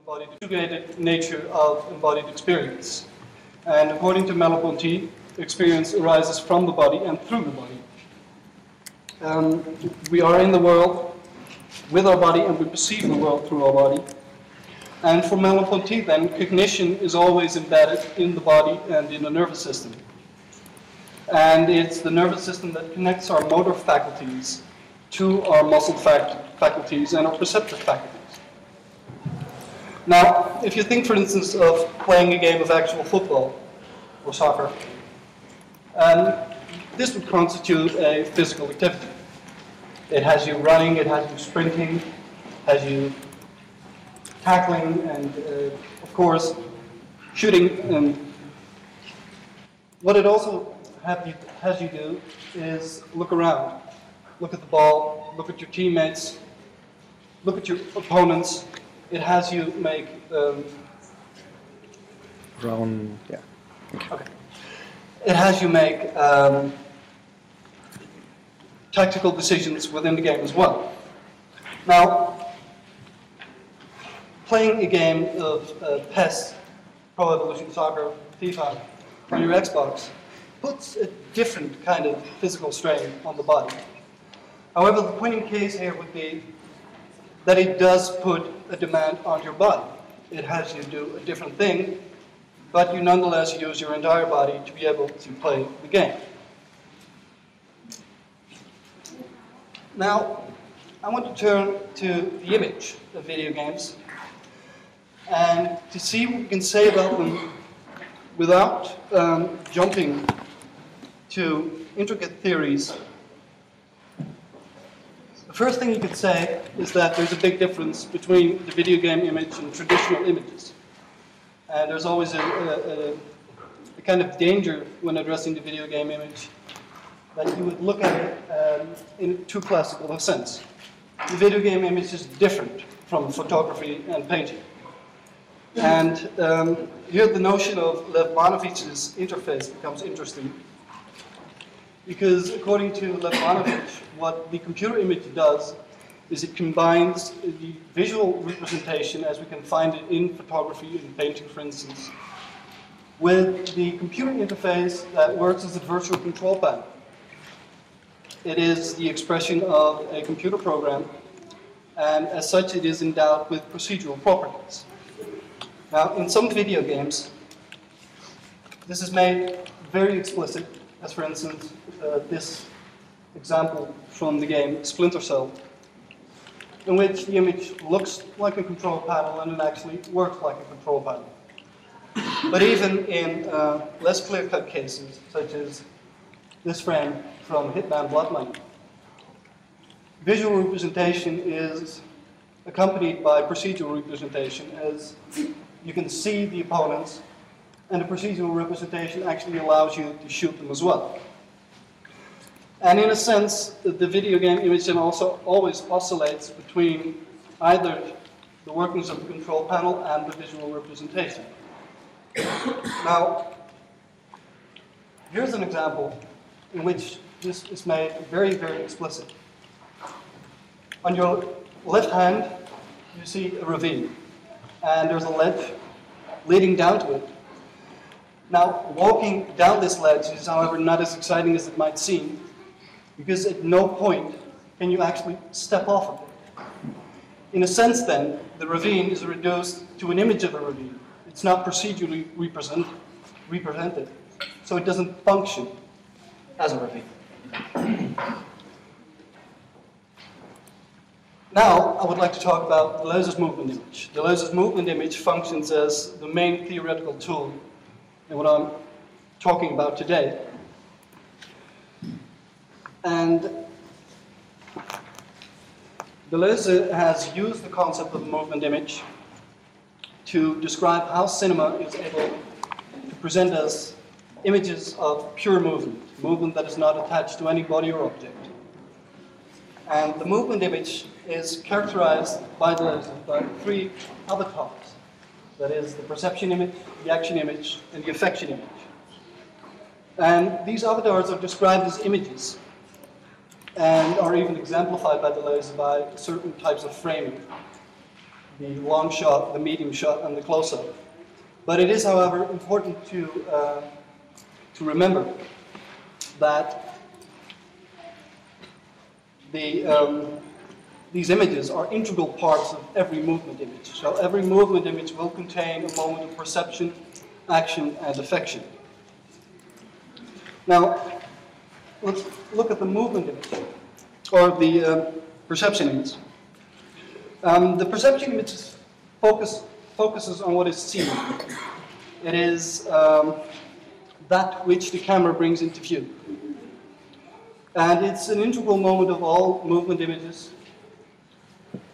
embodied integrated nature of embodied experience. And according to Merleau-Ponty, experience arises from the body and through the body. We are in the world with our body, and we perceive the world through our body. And for Merleau-Ponty, then, cognition is always embedded in the body and in the nervous system. And it's the nervous system that connects our motor faculties to our muscle faculties and our perceptive faculties. Now, if you think, for instance, of playing a game of actual football or soccer, this would constitute a physical activity. It has you running, it has you sprinting, has you tackling, and of course, shooting. And what it also has you do is look around. Look at the ball, look at your teammates, look at your opponents. It has you make... Round, yeah. Okay. It has you make tactical decisions within the game as well. Now, playing a game of PES, Pro Evolution Soccer, FIFA, on your Xbox puts a different kind of physical strain on the body. However, the point in case here would be that it does put a demand on your body. It has you do a different thing, but you nonetheless use your entire body to be able to play the game. Now, I want to turn to the image of video games and to see what we can say about them without jumping to intricate theories. The first thing you could say is that there's a big difference between the video game image and traditional images. And there's always a kind of danger when addressing the video game image that you would look at it in too classical a sense. The video game image is different from photography and painting. And here the notion of Lev Manovic's interface becomes interesting, because according to Lev Manovich, what the computer image does is it combines the visual representation, as we can find it in photography and painting, for instance, with the computer interface that works as a virtual control panel. It is the expression of a computer program, and as such it is endowed with procedural properties. Now, in some video games, this is made very explicit, as for instance, this example from the game Splinter Cell, in which the image looks like a control panel and it actually works like a control panel. But even in less clear-cut cases, such as this frame from Hitman Blood Money, visual representation is accompanied by procedural representation, as you can see the opponents, and the procedural representation actually allows you to shoot them as well. And in a sense, the video game image then also always oscillates between either the workings of the control panel and the visual representation. Now, here's an example in which this is made very, very explicit. On your left hand, you see a ravine, and there's a ledge leading down to it. Now, walking down this ledge is, however, not as exciting as it might seem, because at no point can you actually step off of it. In a sense, then, the ravine is reduced to an image of a ravine. It's not procedurally represented, so it doesn't function as a ravine. Now, I would like to talk about Deleuze's movement image. Deleuze's movement image functions as the main theoretical tool in what I'm talking about today. And Deleuze has used the concept of the movement image to describe how cinema is able to present us images of pure movement, movement that is not attached to any body or object. And the movement image is characterized by Deleuze by three avatars. That is, the perception image, the action image, and the affection image. And these avatars are described as images, and are even exemplified by Deleuze by certain types of framing. the long shot, the medium shot, and the close-up. But it is, however, important to remember that these images are integral parts of every movement image. So every movement image will contain a moment of perception, action, and affection. Now, let's look at the movement image, or the perception image. The perception image focuses on what is seen. It is that which the camera brings into view. And it's an integral moment of all movement images.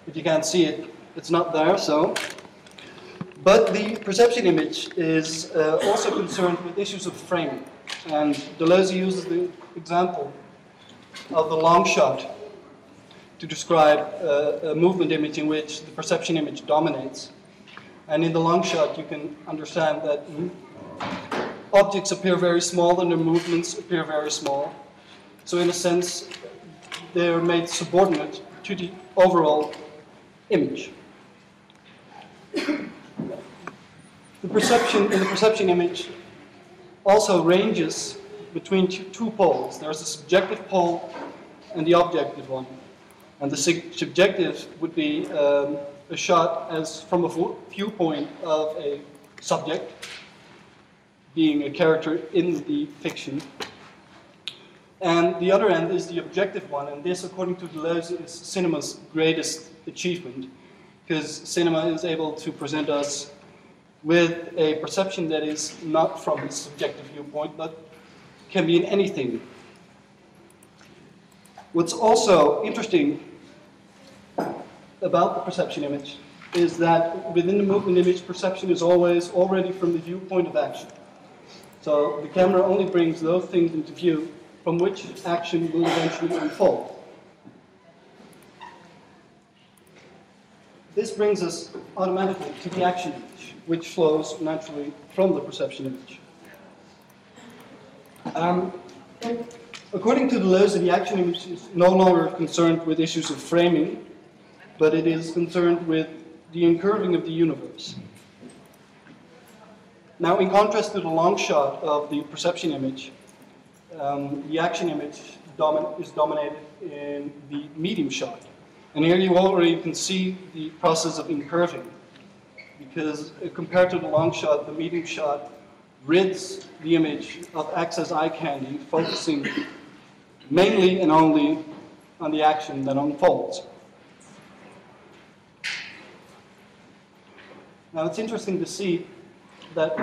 If you can't see it, it's not there, so. But the perception image is also concerned with issues of framing. And Deleuze uses the example of the long shot to describe a movement image in which the perception image dominates. And in the long shot, you can understand that objects appear very small and their movements appear very small. So in a sense, they're made subordinate to the overall image. The perception image also ranges between two poles. There's a subjective pole and the objective one. And the subjective would be a shot as from a viewpoint of a subject, being a character in the fiction. And the other end is the objective one, and this, according to Deleuze, is cinema's greatest achievement, because cinema is able to present us with a perception that is not from the subjective viewpoint, but can be in anything. What's also interesting about the perception image is that within the movement image, perception is always already from the viewpoint of action. So the camera only brings those things into view from which action will eventually unfold. This brings us automatically to the action image, which flows naturally from the perception image. According to Deleuze, the action image is no longer concerned with issues of framing, but it is concerned with the incurving of the universe. Now, in contrast to the long shot of the perception image, the action image is dominated in the medium shot. And here you already can see the process of incurving, because compared to the long shot, the medium shot rids the image of excess eye candy, focusing mainly and only on the action that unfolds. Now, it's interesting to see that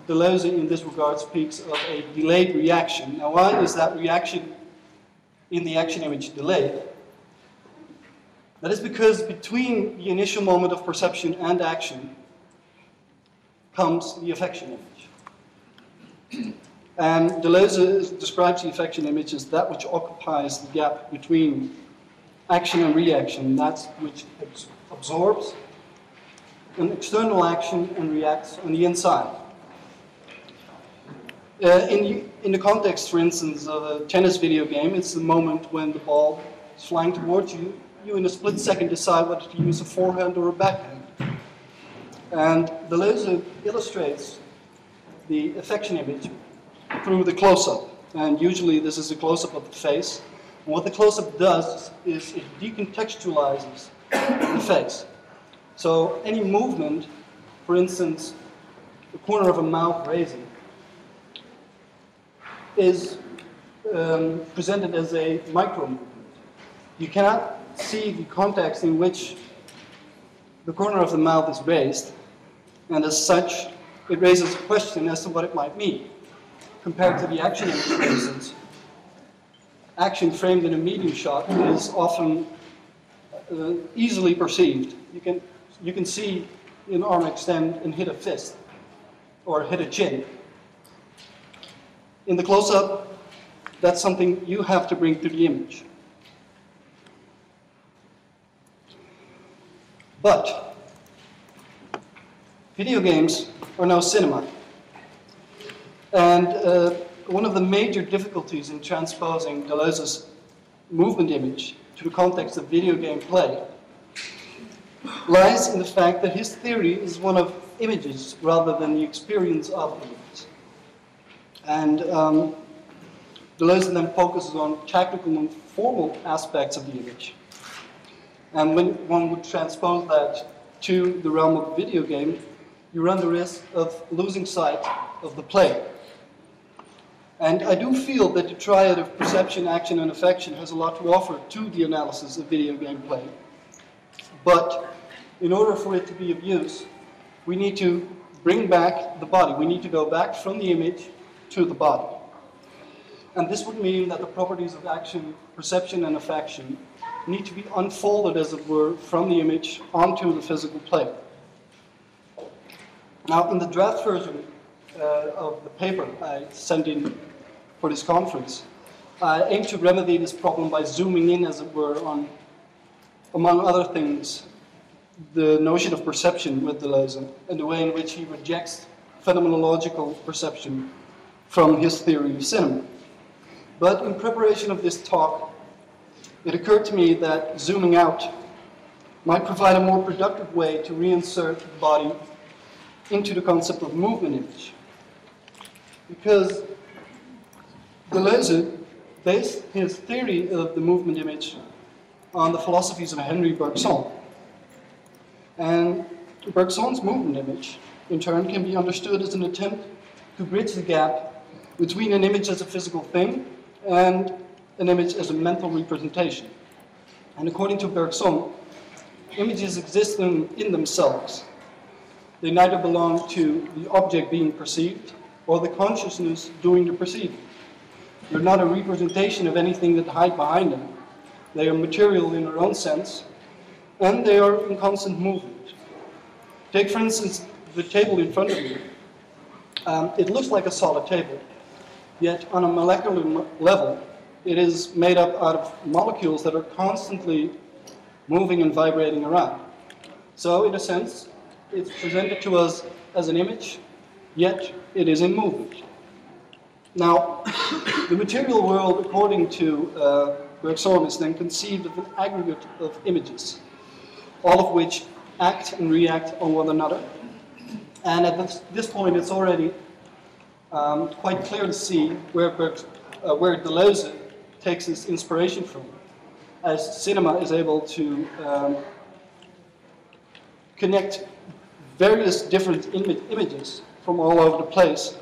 Deleuze in this regard speaks of a delayed reaction. Now, why is that reaction in the action image delayed? That is because between the initial moment of perception and action comes the affection image. And Deleuze describes the affection image as that which occupies the gap between action and reaction, that which absorbs an external action and reacts on the inside. In the context, for instance, of a tennis video game, it's the moment when the ball is flying towards you. You, in a split second, decide whether to use a forehand or a backhand. And Deleuze illustrates the affection image through the close-up. And usually this is a close-up of the face. And what the close-up does is it decontextualizes the face. So any movement, for instance, the corner of a mouth raising, is presented as a micro-movement. You cannot see the context in which the corner of the mouth is raised, and as such, it raises a question as to what it might mean. Compared to the action image, for instance, action framed in a medium shot is often easily perceived. You can see an arm extend and hit a fist, or hit a chin. In the close-up, that's something you have to bring to the image. But video games are now cinema. And one of the major difficulties in transposing Deleuze's movement image to the context of video game play lies in the fact that his theory is one of images rather than the experience of images. And Deleuze then focuses on technical and formal aspects of the image. And when one would transpose that to the realm of a video game, you run the risk of losing sight of the play. And I do feel that the triad of perception, action, and affection has a lot to offer to the analysis of video game play. But in order for it to be of use, we need to bring back the body. We need to go back from the image to the body. And this would mean that the properties of action, perception, and affection need to be unfolded, as it were, from the image onto the physical plane. Now, in the draft version of the paper I sent in for this conference, I aim to remedy this problem by zooming in, as it were, on, among other things, the notion of perception with Deleuze and the way in which he rejects phenomenological perception from his theory of cinema. But in preparation of this talk, it occurred to me that zooming out might provide a more productive way to reinsert the body into the concept of movement image. Because Deleuze based his theory of the movement image on the philosophies of Henri Bergson. And Bergson's movement image, in turn, can be understood as an attempt to bridge the gap between an image as a physical thing and an image as a mental representation. And according to Bergson, images exist in themselves. They neither belong to the object being perceived or the consciousness doing the perceiving. They're not a representation of anything that hide behind them. They are material in their own sense, and they are in constant movement. Take, for instance, the table in front of you. It looks like a solid table, yet on a molecular level, it is made up out of molecules that are constantly moving and vibrating around. So, in a sense, it's presented to us as an image, yet it is in movement. Now, the material world, according to Bergson, is then conceived of an aggregate of images, all of which act and react on one another. And at this point, it's already quite clear to see where Deleuze takes his inspiration from, as cinema is able to connect various different images from all over the place.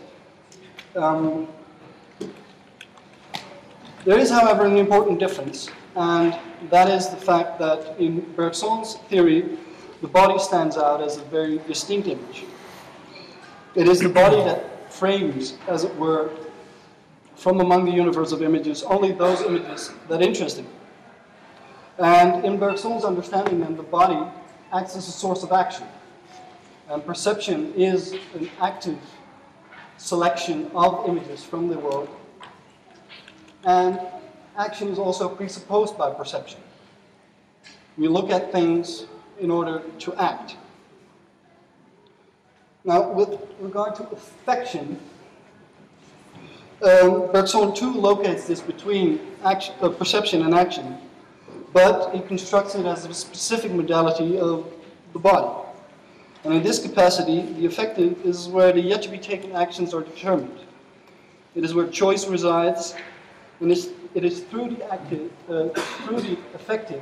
There is, however, an important difference, and that is the fact that in Bergson's theory, the body stands out as a very distinct image. It is the body that frames, as it were, from among the universe of images, only those images that interest him. And in Bergson's understanding, then, the body acts as a source of action. And perception is an active selection of images from the world. And action is also presupposed by perception. We look at things in order to act. Now, with regard to affection, Bergson too locates this between action, perception and action, but he constructs it as a specific modality of the body. And in this capacity, the affective is where the yet-to-be-taken actions are determined. It is where choice resides, and it is through the active, through the affective,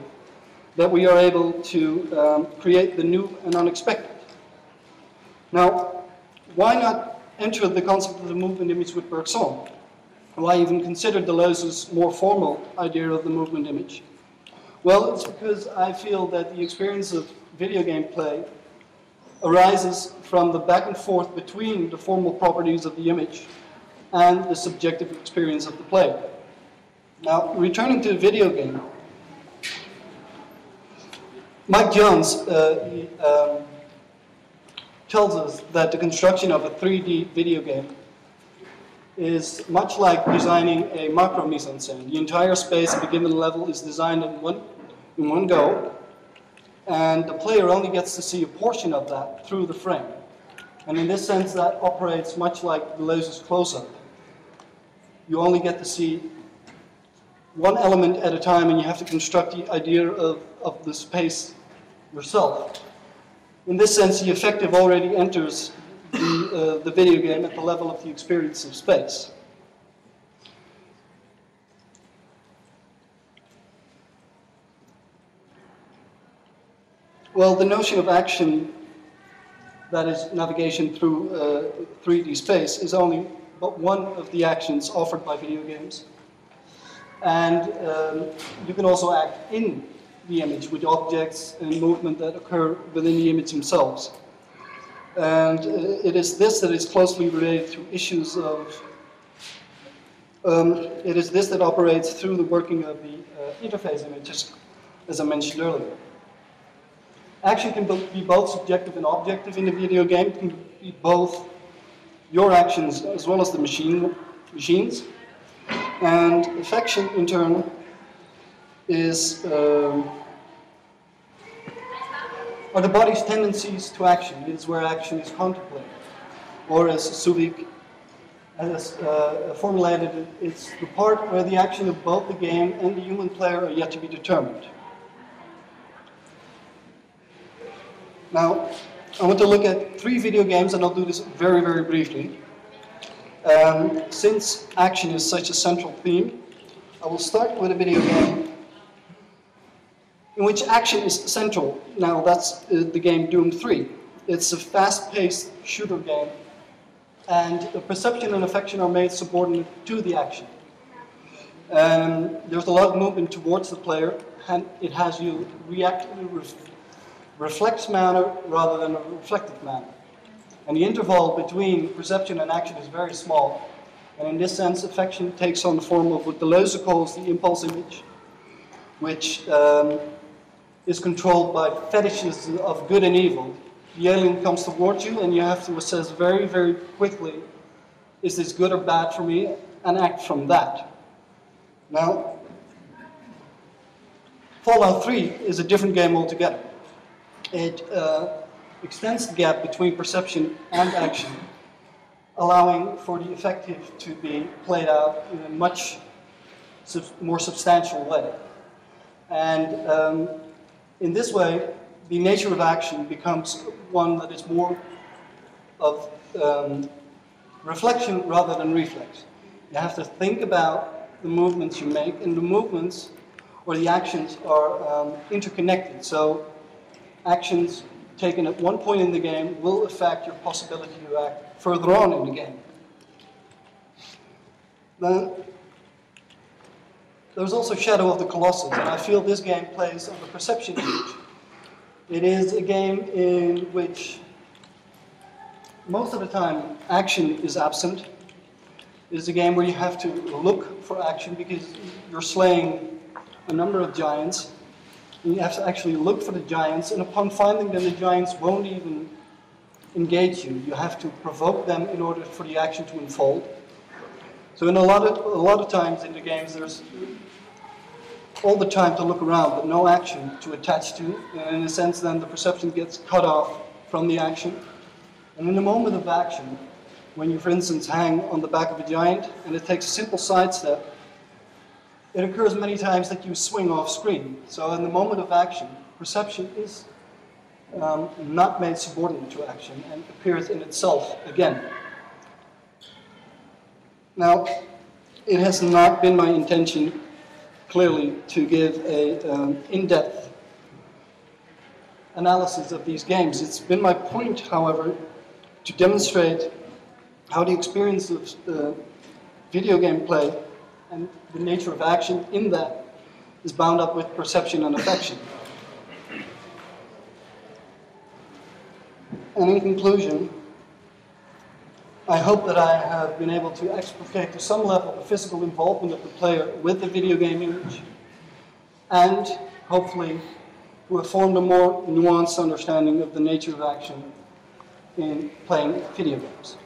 that we are able to create the new and unexpected. Now, why not enter the concept of the movement image with Bergson? Why even consider Deleuze's more formal idea of the movement image? Well, it's because I feel that the experience of video game play arises from the back and forth between the formal properties of the image and the subjective experience of the play. Now, returning to the video game, Mike Jones tells us that the construction of a 3D video game is much like designing a macro mise-en-scène. The entire space at the beginning level is designed in one go, and the player only gets to see a portion of that through the frame. And in this sense, that operates much like Deleuze's close-up. You only get to see one element at a time, and you have to construct the idea of the space yourself. In this sense, the affective already enters the video game at the level of the experience of space. Well, the notion of action, that is navigation through 3D space, is only but one of the actions offered by video games. And you can also act in the image with objects and movement that occur within the image themselves. And it is this that is closely related to issues of, it is this that operates through the working of the interface images, as I mentioned earlier. Action can be both subjective and objective in the video game. It can be both your actions as well as the machines. And affection, in turn, is are the body's tendencies to action. It is where action is contemplated. Or as Suvik has formulated it, it's the part where the action of both the game and the human player are yet to be determined. Now, I want to look at 3 video games, and I'll do this very, very briefly. Since action is such a central theme, I will start with a video game in which action is central. Now, that's the game Doom 3. It's a fast-paced shooter game, and the perception and affection are made subordinate to the action. There's a lot of movement towards the player, and it has you react in a reflex manner rather than a reflective manner. And the interval between perception and action is very small. And in this sense, affection takes on the form of what Deleuze calls the impulse image, which is controlled by fetishes of good and evil. The alien comes towards you, and you have to assess very, very quickly, is this good or bad for me, and act from that. Now, Fallout 3 is a different game altogether. It extends the gap between perception and action, allowing for the affective to be played out in a much more substantial way. And in this way, the nature of action becomes one that is more of reflection rather than reflex. You have to think about the movements you make, and the movements or the actions are interconnected. So actions taken at one point in the game will affect your possibility to act further on in the game. Then there's also Shadow of the Colossus, and I feel this game plays on the perception image. It is a game in which most of the time action is absent. It is a game where you have to look for action because you're slaying a number of giants. You have to actually look for the giants, and upon finding them, the giants won't even engage you. You have to provoke them in order for the action to unfold. So in a lot of times in the games, there's all the time to look around, but no action to attach to. And in a sense, then the perception gets cut off from the action. And in the moment of action, when you, for instance, hang on the back of a giant, and it takes a simple sidestep, it occurs many times that you swing off screen. So in the moment of action, perception is not made subordinate to action and appears in itself again. Now, it has not been my intention, clearly, to give an in-depth analysis of these games. It's been my point, however, to demonstrate how the experience of video game play and the nature of action in that is bound up with perception and affection. And in conclusion, I hope that I have been able to explicate to some level the physical involvement of the player with the video game image, and hopefully to have formed a more nuanced understanding of the nature of action in playing video games.